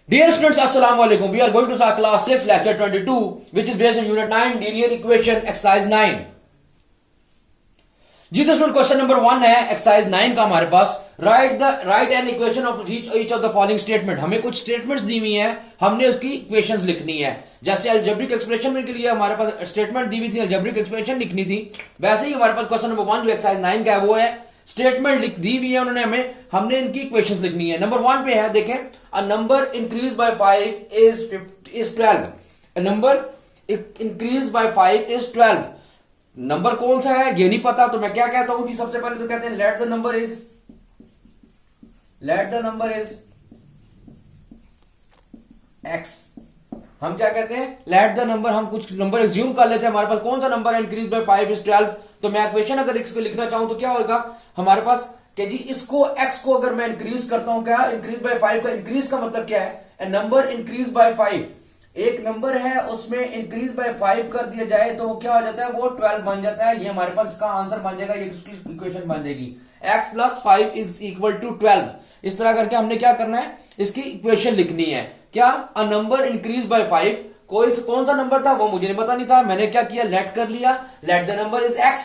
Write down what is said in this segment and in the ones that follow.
Dear students, Assalamu alaikum. We are going to start class 6, lecture 22, which is based on unit 9, linear equation, exercise 9. जी तो student question number 1 है exercise 9 का हमारे पास write an equation of each of the following statement. हमें कुछ statements दी हुई हैं, हमने उसकी इक्वेशंस लिखनी है। जैसे अलजेब्रिक एक्सप्रेशन के लिए हमारे पास स्टेटमेंट दी हुई थी, अलजेब्रिक एक्सप्रेशन लिखनी थी, वैसे ही हमारे पास क्वेश्चन नंबर 1 जो एक्सरसाइज 9 का है वो है स्टेटमेंट दी हुई है उन्होंने हमें, हमने इनकी इक्वेशंस लिखनी है। नंबर 1 पे है, देखें, a number increase by 5 is 12। A number increase by 5 is 12। Number कौन सा है ये नहीं पता, तो मैं क्या कहता हूं कि सबसे पहले तो कहते हैं late the number is x. हम क्या कहते हैं, लेट द नंबर, हम कुछ नंबर एज्यूम कर लेते हैं। हमारे पास कौन सा नंबर है, इंक्रीज बाय 5 इज 12। तो मैं इक्वेशन अगर इसको लिखना चाहूं तो क्या होगा हमारे पास कि जी इसको एक्स को अगर मैं इंक्रीज करता हूं, क्या इंक्रीज बाय 5 का इंक्रीज का मतलब क्या है, ए नंबर इंक्रीज बाय 5, एक नंबर है उसमें इंक्रीज बाय 5 कर दिया जाए तो वो क्या हो जाता है, वो 12 बन जाता है। ये हमारे पास इसका आंसर बन जाएगा, ये इसकी इक्वेशन बन जाएगी, x plus 5 is equal to 12। इस तरह करके हमने क्या करना है, इसकी इक्वेशन लिखनी है। क्या, अ नंबर इंक्रीज बाय 5, कौन सा नंबर था वो मुझे नहीं पता नहीं था, मैंने क्या किया, लेट कर लिया, let the number is x।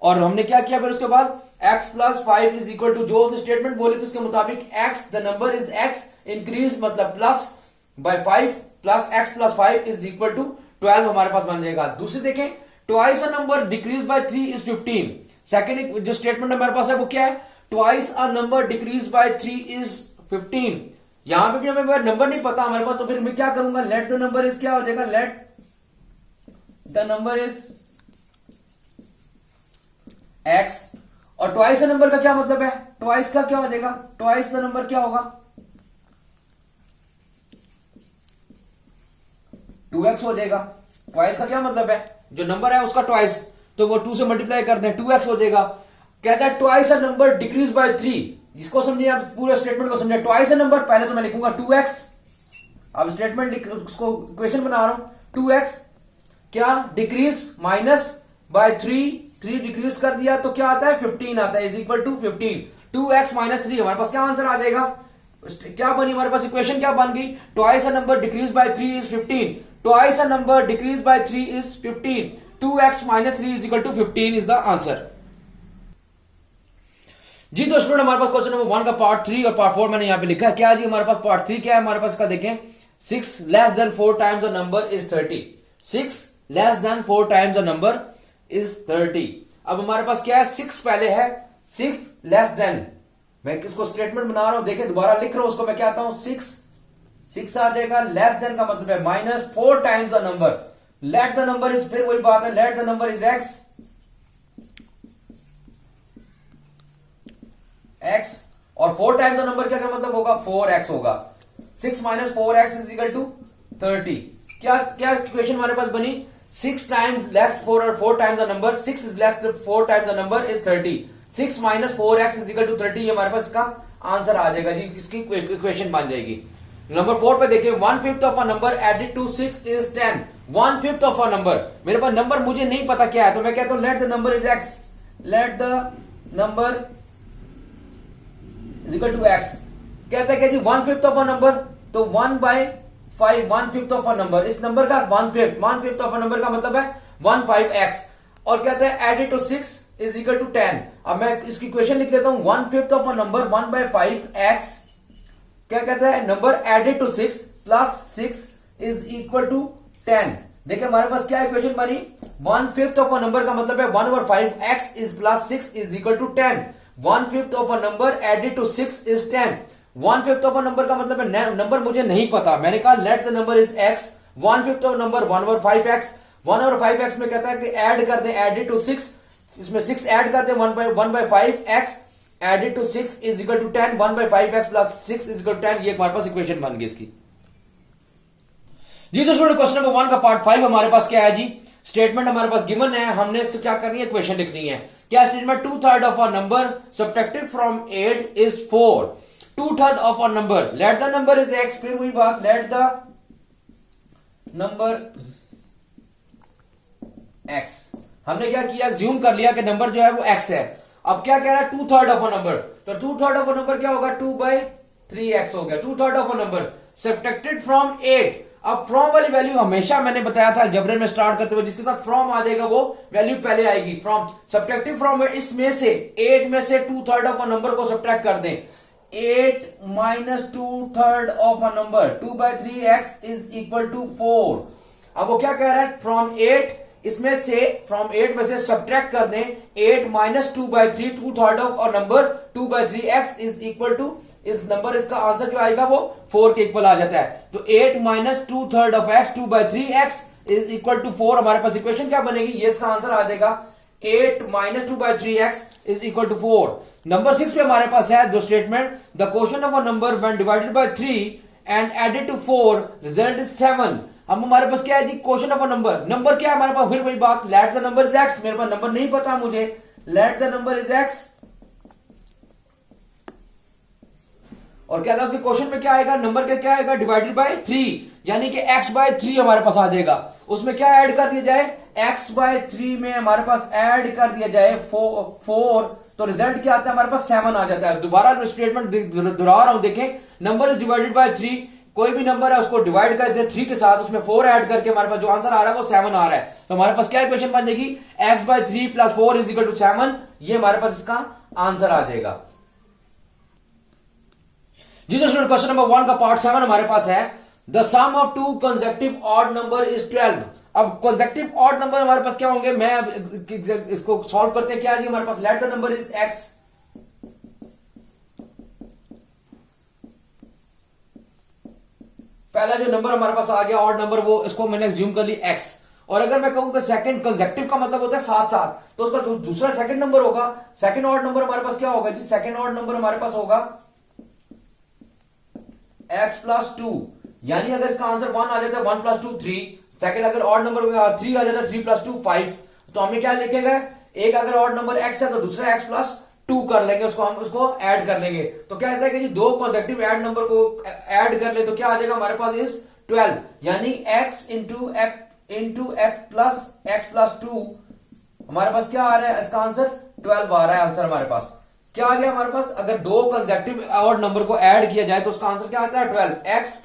और हमने क्या किया फिर उसके बाद x plus 5 is equal to, जो उसने स्टेटमेंट बोली थी उसके मुताबिक x, the number is x, increase मतलब plus by 5 plus x plus 5 is equal to 12 हमारे पास बन जाएगा। दूसरी देखें, twice a number decrease by 3 is 15। Second जो स्टेटमेंट हमारे पास है वो क्या है, twice a number decrease by 3 is 15। यहां पे भी हमें नंबर नहीं पता हमारे पास, तो फिर मैं क्या करूंगा, लेट द नंबर इज क्या हो जाएगा, late the number is x। और ट्वाइस अ नंबर का क्या मतलब है, ट्वाइस का क्या हो जाएगा, ट्वाइस द नंबर क्या होगा, 2x हो जाएगा। ट्वाइस का क्या मतलब है, जो नंबर है उसका ट्वाइस, तो वो 2 से मल्टीप्लाई करते हैं, 2x हो जाएगा। कहता है twice a number decrease by 3, इसको समझिए आप, पूरे स्टेटमेंट को समझिए। ट्वाइस अ नंबर, पहले तो मैं लिखूंगा 2x, अब स्टेटमेंट उसको इक्वेशन बना रहा हूं, 2x क्या डिक्रीज माइनस बाय 3 डिक्रीज कर दिया तो क्या आता है, 15 आता है, is equal to 15। 2x minus 3 हमारे पास क्या आंसर आ जाएगा, क्या बनी हमारे पास इक्वेशन, क्या बन गई, twice a number decrease by 3 is 15, twice a number decrease by 3 is 15, 2x minus 3 is equal to 15 is the answer. जी तो स्टूडेंट हमारे पास क्वेश्चन नंबर 1 का पार्ट 3 और पार्ट 4 मैंने यहां पे लिखा है। क्या जी हमारे पास पार्ट 3 क्या है हमारे पास का, देखें, 6 less than 4 times a number is 30। 6 less than 4 times a number is 30। अब हमारे पास क्या है, 6 पहले है, 6 लेस देन, मैं किसको स्टेटमेंट बना रहा हूं, देखें दोबारा लिख रहा हूं उसको, मैं क्या आता हूं, 6 आ जाएगा, लेस देन का मतलब है minus 4 times a number, late the number is, फिर वही बात है, let the number is x, और 4 टाइम्स द नंबर क्या मतलब होगा, 4x होगा। 6 minus 4x is equal to 30। क्या क्या इक्वेशन हमारे पास बनी, 6 टाइम्स लेस 4 और 4 times the number, 6 is less 4 times the number is 30। 6 minus 4x is equal to 30, ये हमारे पास इसका आंसर आ जाएगा जी, इसकी इक्वेशन बन जाएगी। नंबर 4 पे देखिए, 1/5 of a number added to 6 is 10। 1/5 of a number, मेरे पास नंबर मुझे नहीं पता क्या है, तो मैं कहता हूं let the number is x, let the number is equal to x। कहता है कि जी 1/5 ऑफ अ नंबर, तो 1/5 1/5 ऑफ अ नंबर, इस नंबर का 1/5 ऑफ अ नंबर का मतलब है 15x, और कहता है added to 6 is equal to 10। अब मैं इसकी इक्वेशन लिख लेता हूं, 1/5 ऑफ अ नंबर 1/5x, क्या कहता है, number added to 6 plus 6 is equal to 10। देखिए हमारे पास क्या इक्वेशन बनी, 1/5 ऑफ अ नंबर का मतलब है 1/5x is plus 6 is equal to 10। 1/5 of a number added to 6 is 10। 1/5 of a number का मतलब है नंबर मुझे नहीं पता, मैंने कहा let the number is x। 1/5 of number 1/5x, 1/5x में कहता है कि ऐड कर दें, एडेड टू 6, इसमें 6 ऐड कर दें, 1/5x added to 6 is equal to 10, 1/5x plus 6 is equal to 10, ये हमारे पास इक्वेशन बन गई इसकी। जी तो स्टूडेंट क्वेश्चन नंबर 1 का पार्ट 5 हमारे पास क्या है जी, स्टेटमेंट हमारे पास गिवन है, हमने इसको क्या करनी है, इक्वेशन लिखनी है। क्या statement, 2/3 of a number subtracted from 8 is 4। 2/3 of a number, late the number is x, फिर वही बात, लेट द नंबर x। हमने क्या किया, ज्यूम कर लिया कि नंबर जो है वो x है। अब क्या कह रहा है, 2/3 ऑफ अ नंबर, तो 2/3 ऑफ अ नंबर क्या होगा, 2/3 3x हो गया, 2/3 of a number subtracted from 8। अब फ्रॉम वाली वैल्यू हमेशा मैंने बताया था जबरन में स्टार्ट करते हुए जिसके साथ फ्रॉम आ जाएगा वो वैल्यू पहले आएगी। फ्रॉम सब्ट्रैक्टिव फ्रॉम, इसमें से 8 में से 2/3 ऑफ अ नंबर को सब्ट्रैक्ट कर दें। 8 minus 2/3 of a number 2/3x is equal to 4। अब वो क्या कह रहा है, फ्रॉम 8 इसमें से फ्रॉम 8 में से सब्ट्रैक्ट कर दें 8 minus 2/3 2/3 of a number 2/3x is equal to, इस नंबर इसका आंसर जो आएगा वो 4 के इक्वल आ जाता है। तो 8 minus 2/3 of x 2/3x is equal to 4। हमारे पास इक्वेशन क्या बनेगी, ये इसका आंसर आ जाएगा 8 minus 2/3x is equal to 4। Number 6 पे हमारे पास है जो statement, the quotient of a number when divided by 3 and added to 4 result is 7। अब हमारे पास क्या है जी, quotient of a number, number क्या है हमारे पास, फिर वही बात, let the number is x, मेरे पास नंबर नहीं पता मुझे, let the number is x, और क्या था उसके क्वेश्चन में क्या आएगा, नंबर का क्या आएगा, डिवाइडेड बाय 3, यानी कि x बाय 3 हमारे पास आ जाएगा। उसमें क्या ऐड कर दिया जाए, x बाय 3 में हमारे पास ऐड कर दिया जाए 4, तो रिजल्ट क्या आता है हमारे पास 7 आ जाता है। दोबारा स्टेटमेंट दोहरा रहा हूं, देखें, नंबर इज डिवाइडेड बाय 3, कोई भी नंबर है उसको डिवाइड कर दे 3 के साथ, उसमें 4 ऐड करके हमारे पास जो आंसर आ रहा है वो 7 आ रहा है। तो हमारे पास क्या इक्वेशन बन जाएगी, x by 3 plus 4 is equal to 7, ये हमारे पास इसका आंसर आ जाएगा। जी तो स्टूडेंट, क्वेश्चन नंबर 1 का पार्ट 7 हमारे पास है, the sum of 2 consecutive odd number is 12। अब कंसेक्टिव ऑड नंबर हमारे पास क्या होंगे, मैं अब इसको सॉल्व करते हैं। क्या जी हमारे पास, let the number is x, पहला जो नंबर हमारे पास आ गया ऑड नंबर, वो इसको मैंने एज्यूम कर ली x, और अगर मैं कहूं कि सेकंड कंसेक्टिव का मतलब होता है साथ साथ, तो उसका दूसरा सेकंड नंबर होगा, सेकंड ऑड नंबर हमारे पास क्या होगा जी, सेकंड ऑड नंबर हमारे पास होगा x प्लस 2, यानी अगर इसका आंसर 1 आ जाता है 1 प्लस 2 3, सेकंड अगर ऑड नंबर 3 आ जाता है 3 प्लस 2 5, तो हमें क्या लिखेगा, एक अगर ऑड नंबर x है तो दूसरा x प्लस 2 कर लेंगे, उसको हम उसको ऐड कर लेंगे। तो क्या कहता है कि जी दो कंसेक्टिव ऐड नंबर को ऐड कर ले तो क्या आ जाएगा हमारे पास इज 12, यानी x इंटू x प्लस 2, हमारे पास क्या आ रहा है, इसका आंसर 12 आ रहा है। आंसर हमारे पास क्या आ गया, हमारे पास अगर दो कंसेक्टिव ऑड नंबर को ऐड किया जाए तो उसका आंसर क्या आता है 12, x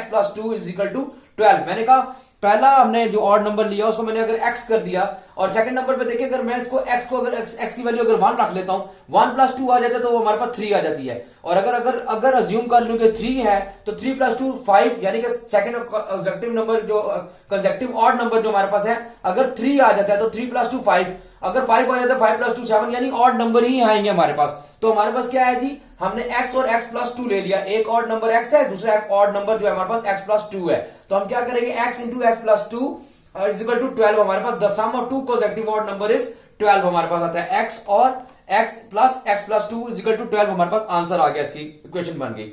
plus 2 is equal to 12। मैंने कहा पहला हमने जो ऑड नंबर लिया उसको मैंने अगर x कर दिया, और सेकंड नंबर पे देखिए अगर मैं इसको x को अगर x की वैल्यू अगर 1 रख लेता हूं, 1 प्लस 2 आ जाता है तो वो हमारे पास 3 आ जाती है। और अगर अज्यूम कर लूं कि 3 है तो 3 प्लस 2 5, यानी कि सेकंड कंसेक्टिव नंबर जो कंसेक्टिव ऑड नंबर जो हमारे पास है, अगर 3 आ जाता है तो 3 प्लस 2 5, अगर 5 आ जाता है 5 प्लस 2 7, यानी ऑड नंबर ही आएंगे हमारे पास। तो हमारे पास क्या है जी, हमने x और x प्लस 2 ले लिया, एक ऑड नंबर x है, दूसरा ऑड नंबर जो है हमारे पास x प्लस 2 है, तो हम क्या करेंगे x into x plus 2 is equal to 12। हमारे पास the sum of 2 consecutive odd number is 12 हमारे पास आता है, x और x plus 2 is equal to 12 हमारे पास आंसर आ गया, इसकी इक्वेशन बन गई।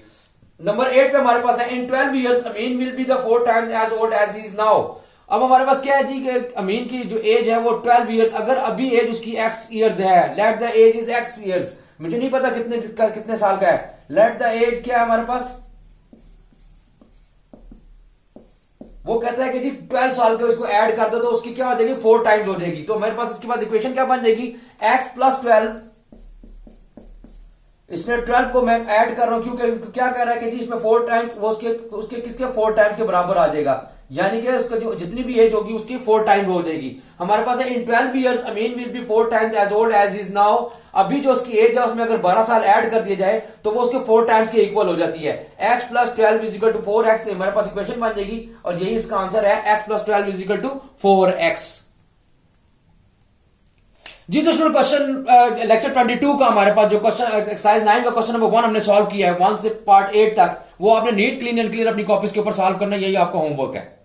नंबर 8 पे हमारे पास है, in 12 years Amin will be the 4 times as old as he is now। अब हमारे पास क्या है जी कि अमीन की जो एज है वो 12 years, अगर अभी एज उसकी x years है, let the age is x years, मुझे नहीं पता कितने साल का है, लेट द एज क्या है हमारे पास, वो कहता है कि जी 12 साल के उसको ऐड कर दो तो उसकी क्या हो जाएगी 4 टाइम्स हो जाएगी। तो मेरे पास इसके बाद इक्वेशन क्या बन जाएगी, x प्लस 12, इसमें 12 को मैं ऐड कर रहा हूं क्योंकि क्या कह रहा है कि जी इसमें 4 टाइम्स वो उसके किसके 4 टाइम्स के बराबर आ जाएगा, यानी कि उसका जो जितनी भी एज होगी उसकी 4 टाइम्स हो जाएगी। हमारे पास है in 12 years Amin will be 4 times age old age is now. अभी जो उसकी एज है उसमें अगर 12 साल ऐड कर दिए जाए तो वो उसके 4 टाइम्स के इक्वल हो जाती है। x plus 12 is equal to 4x, हमारे पास इक्वेशन बन जाएगी और यही इसका आंसर है, x plus 12 is equal to 4x। जी तो स्टूडेंट, क्वेश्चन लेक्चर 22 का हमारे पास जो क्वेश्चन एक्सरसाइज 9 का क्वेश्चन नंबर 1 हमने सॉल्व किया है 1 से पार्ट 8 तक, वो आपने नीट क्लीन एंड क्लियर अपनी कॉपीज के ऊपर सॉल्व करना, यही आपका होमवर्क है।